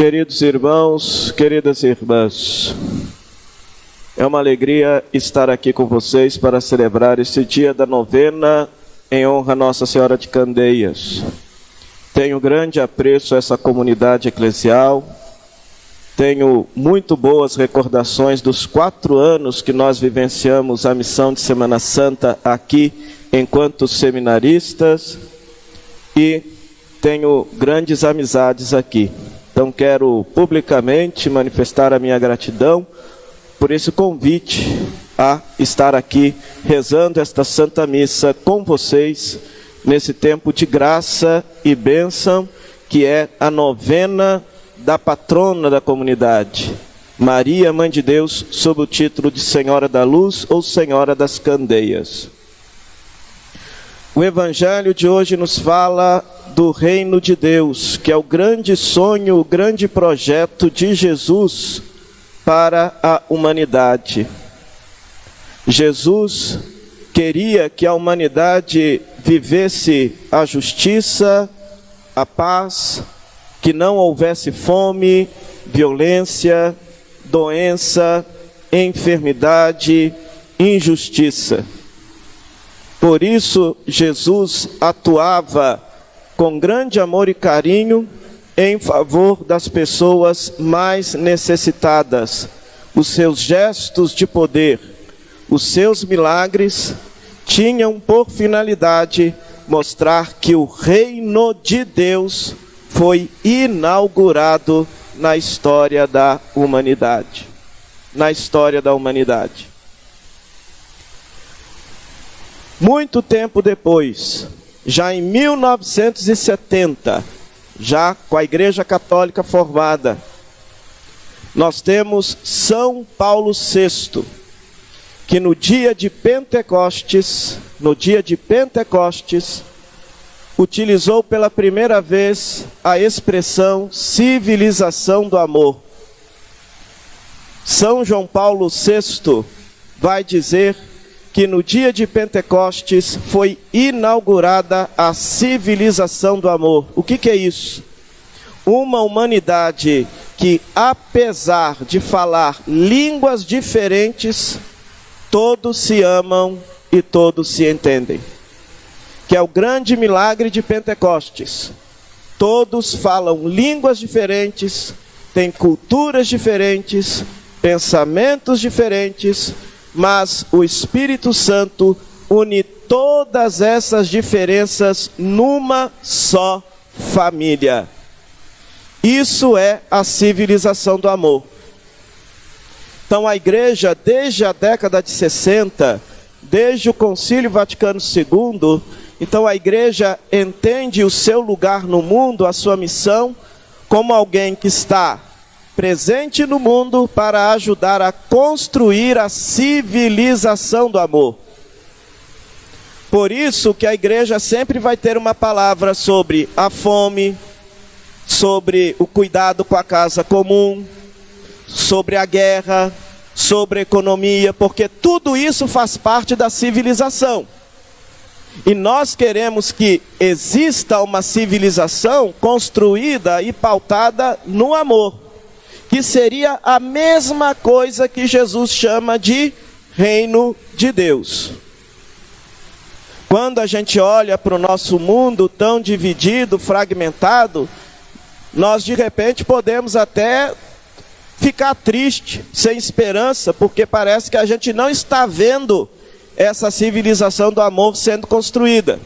Queridos irmãos, queridas irmãs, é uma alegria estar aqui com vocês para celebrar este dia da novena em honra a Nossa Senhora de Candeias. Tenho grande apreço a essa comunidade eclesial, tenho muito boas recordações dos 4 anos que nós vivenciamos a missão de Semana Santa aqui enquanto seminaristas e tenho grandes amizades aqui. Então quero publicamente manifestar a minha gratidão por esse convite a estar aqui rezando esta Santa Missa com vocês nesse tempo de graça e bênção que é a novena da patrona da comunidade, Maria, Mãe de Deus, sob o título de Senhora da Luz ou Senhora das Candeias. O Evangelho de hoje nos fala do reino de Deus, que é o grande sonho, o grande projeto de Jesus para a humanidade. Jesus queria que a humanidade vivesse a justiça, a paz, que não houvesse fome, violência, doença, enfermidade, injustiça. Por isso, Jesus atuava com grande amor e carinho em favor das pessoas mais necessitadas. Os seus gestos de poder, os seus milagres, tinham por finalidade mostrar que o reino de Deus foi inaugurado na história da humanidade. Na história da humanidade. Muito tempo depois, já em 1970, já com a Igreja Católica formada, nós temos São Paulo VI, que no dia de Pentecostes, utilizou pela primeira vez a expressão civilização do amor. São João Paulo VI vai dizer que no dia de Pentecostes foi inaugurada a civilização do amor. O que é isso? Uma humanidade que, apesar de falar línguas diferentes, todos se amam e todos se entendem. Que é o grande milagre de Pentecostes. Todos falam línguas diferentes, têm culturas diferentes, pensamentos diferentes, mas o Espírito Santo une todas essas diferenças numa só família. Isso é a civilização do amor. Então a igreja, desde a década de 60, desde o Concílio Vaticano II, então a igreja entende o seu lugar no mundo, a sua missão, como alguém que está presente no mundo para ajudar a construir a civilização do amor. Por isso que a igreja sempre vai ter uma palavra sobre a fome, sobre o cuidado com a casa comum, sobre a guerra, sobre a economia, porque tudo isso faz parte da civilização. E nós queremos que exista uma civilização construída e pautada no amor, que seria a mesma coisa que Jesus chama de reino de Deus. Quando a gente olha para o nosso mundo tão dividido, fragmentado, nós de repente podemos até ficar triste, sem esperança, porque parece que a gente não está vendo essa civilização do amor sendo construída.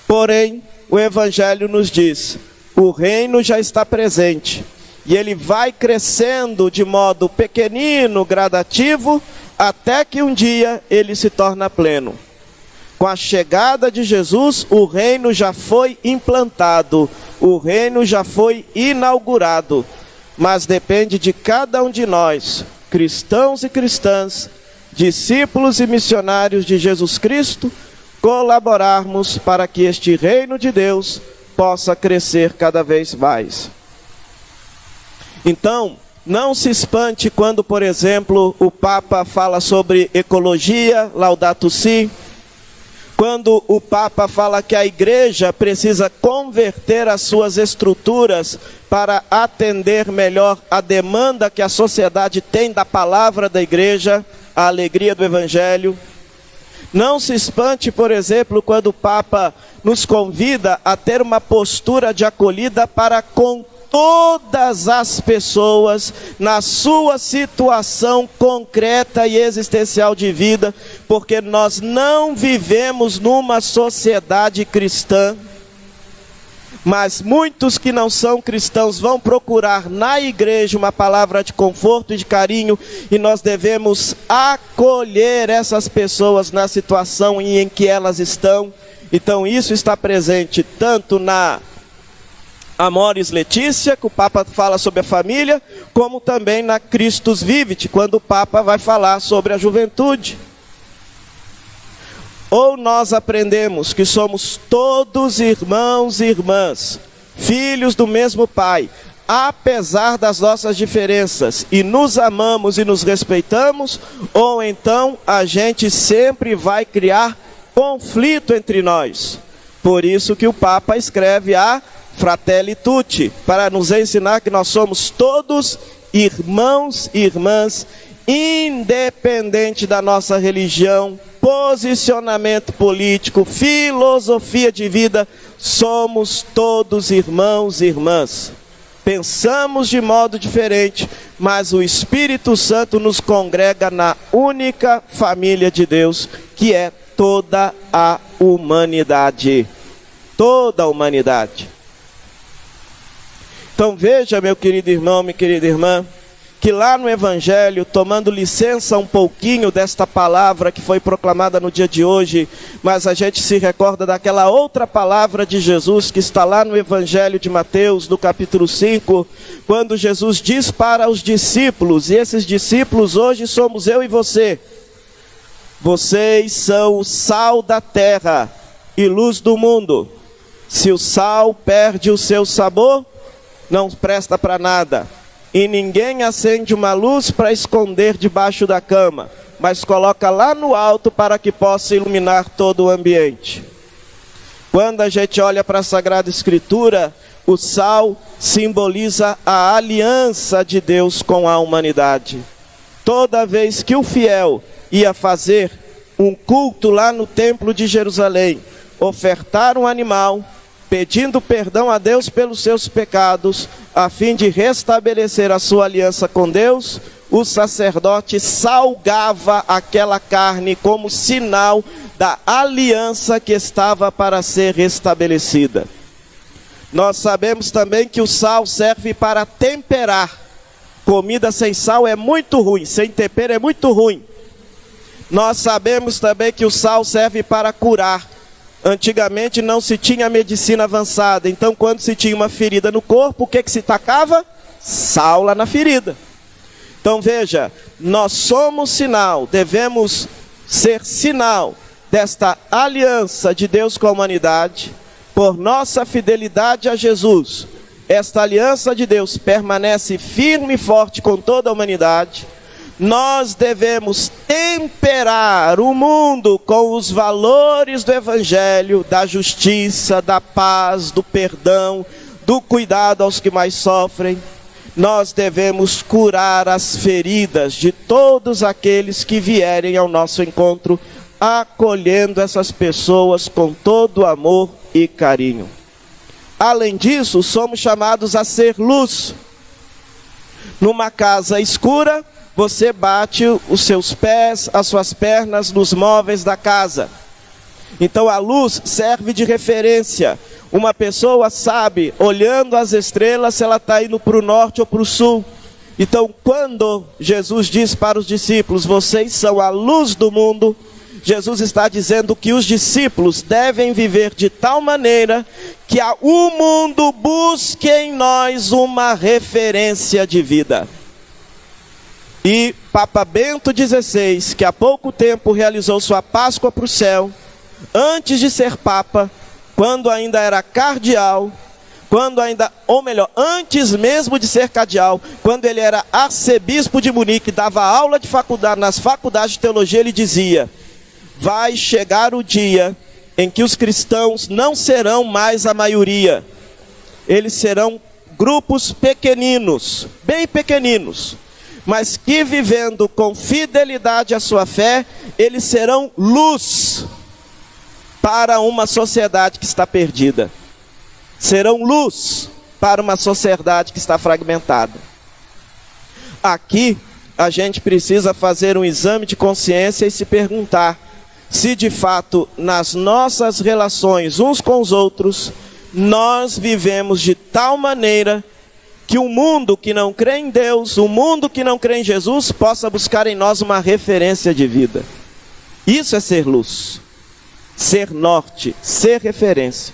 Porém, o Evangelho nos diz, o reino já está presente. E ele vai crescendo de modo pequenino, gradativo, até que um dia ele se torna pleno. Com a chegada de Jesus, o reino já foi implantado, o reino já foi inaugurado. Mas depende de cada um de nós, cristãos e cristãs, discípulos e missionários de Jesus Cristo, colaborarmos para que este reino de Deus possa crescer cada vez mais. Então, não se espante quando, por exemplo, o Papa fala sobre ecologia, Laudato Si, Quando o Papa fala que a igreja precisa converter as suas estruturas para atender melhor a demanda que a sociedade tem da palavra da igreja, a alegria do evangelho. Não se espante, por exemplo, quando o Papa nos convida a ter uma postura de acolhida para com todas as pessoas na sua situação concreta e existencial de vida, porque nós não vivemos numa sociedade cristã, mas muitos que não são cristãos vão procurar na igreja uma palavra de conforto e de carinho, e nós devemos acolher essas pessoas na situação em que elas estão. Então isso está presente tanto na Amoris Laetitia, que o Papa fala sobre a família, como também na Christus Vivit, quando o Papa vai falar sobre a juventude. Ou nós aprendemos que somos todos irmãos e irmãs, filhos do mesmo Pai, apesar das nossas diferenças, e nos amamos e nos respeitamos, ou então a gente sempre vai criar conflito entre nós. Por isso que o Papa escreve a Fratelli Tutti, para nos ensinar que nós somos todos irmãos e irmãs, independente da nossa religião, posicionamento político, filosofia de vida, somos todos irmãos e irmãs. Pensamos de modo diferente, mas o Espírito Santo nos congrega na única família de Deus, que é toda a humanidade. Toda a humanidade. Então veja, meu querido irmão, minha querida irmã, que lá no Evangelho, tomando licença um pouquinho desta palavra que foi proclamada no dia de hoje, mas a gente se recorda daquela outra palavra de Jesus que está lá no Evangelho de Mateus, no capítulo 5, quando Jesus diz para os discípulos, e esses discípulos hoje somos eu e você: vocês são o sal da terra e luz do mundo. Se o sal perde o seu sabor, não presta para nada. E ninguém acende uma luz para esconder debaixo da cama, mas coloca lá no alto para que possa iluminar todo o ambiente. Quando a gente olha para a Sagrada Escritura, o sal simboliza a aliança de Deus com a humanidade. Toda vez que o fiel ia fazer um culto lá no templo de Jerusalém, ofertar um animal, pedindo perdão a Deus pelos seus pecados, a fim de restabelecer a sua aliança com Deus, o sacerdote salgava aquela carne como sinal da aliança que estava para ser restabelecida. Nós sabemos também que o sal serve para temperar. Comida sem sal é muito ruim, sem tempero é muito ruim. Nós sabemos também que o sal serve para curar. Antigamente não se tinha medicina avançada, então quando se tinha uma ferida no corpo, o que se tacava? Sal lá na ferida. Então veja, nós somos sinal, devemos ser sinal desta aliança de Deus com a humanidade, por nossa fidelidade a Jesus. Esta aliança de Deus permanece firme e forte com toda a humanidade. Nós devemos temperar o mundo com os valores do Evangelho, da justiça, da paz, do perdão, do cuidado aos que mais sofrem. Nós devemos curar as feridas de todos aqueles que vierem ao nosso encontro, acolhendo essas pessoas com todo amor e carinho. Além disso, somos chamados a ser luz. Numa casa escura, você bate os seus pés, as suas pernas nos móveis da casa. Então a luz serve de referência. Uma pessoa sabe, olhando as estrelas, se ela está indo para o norte ou para o sul. Então quando Jesus diz para os discípulos, vocês são a luz do mundo, Jesus está dizendo que os discípulos devem viver de tal maneira que o mundo busque em nós uma referência de vida. E Papa Bento XVI, que há pouco tempo realizou sua Páscoa para o céu, antes de ser Papa, quando ainda era cardeal, antes mesmo de ser cardeal, quando ele era arcebispo de Munique, dava aula de faculdade, nas faculdades de teologia, ele dizia: vai chegar o dia em que os cristãos não serão mais a maioria. Eles serão grupos pequeninos, bem pequeninos, mas que vivendo com fidelidade à sua fé, eles serão luz para uma sociedade que está perdida. Serão luz para uma sociedade que está fragmentada. Aqui, a gente precisa fazer um exame de consciência e se perguntar se de fato nas nossas relações uns com os outros, nós vivemos de tal maneira que o mundo que não crê em Deus, o mundo que não crê em Jesus, possa buscar em nós uma referência de vida. Isso é ser luz, ser norte, ser referência.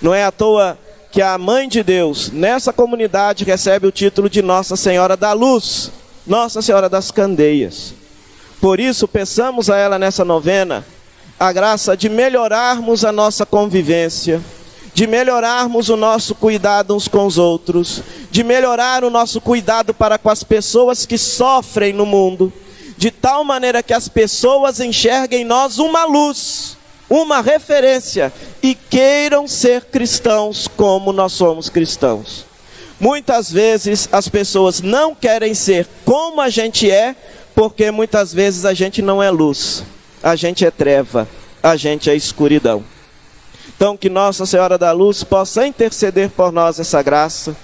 Não é à toa que a Mãe de Deus, nessa comunidade, recebe o título de Nossa Senhora da Luz, Nossa Senhora das Candeias. Por isso, peçamos a ela nessa novena a graça de melhorarmos a nossa convivência, de melhorarmos o nosso cuidado uns com os outros, de melhorar o nosso cuidado para com as pessoas que sofrem no mundo, de tal maneira que as pessoas enxerguem em nós uma luz, uma referência, e queiram ser cristãos como nós somos cristãos. Muitas vezes as pessoas não querem ser como a gente é, porque muitas vezes a gente não é luz, a gente é treva, a gente é escuridão. Então que Nossa Senhora da Luz possa interceder por nós essa graça,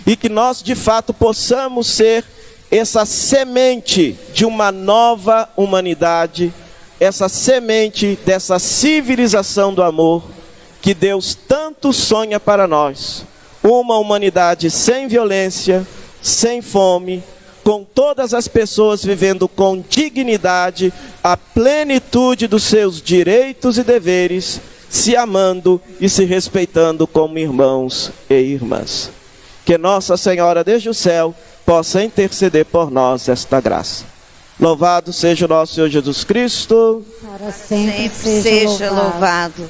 e que nós de fato possamos ser essa semente de uma nova humanidade, essa semente dessa civilização do amor que Deus tanto sonha para nós. Uma humanidade sem violência, sem fome, com todas as pessoas vivendo com dignidade, a plenitude dos seus direitos e deveres, se amando e se respeitando como irmãos e irmãs. Que Nossa Senhora desde o céu possa interceder por nós esta graça. Louvado seja o nosso Senhor Jesus Cristo. Para sempre seja louvado.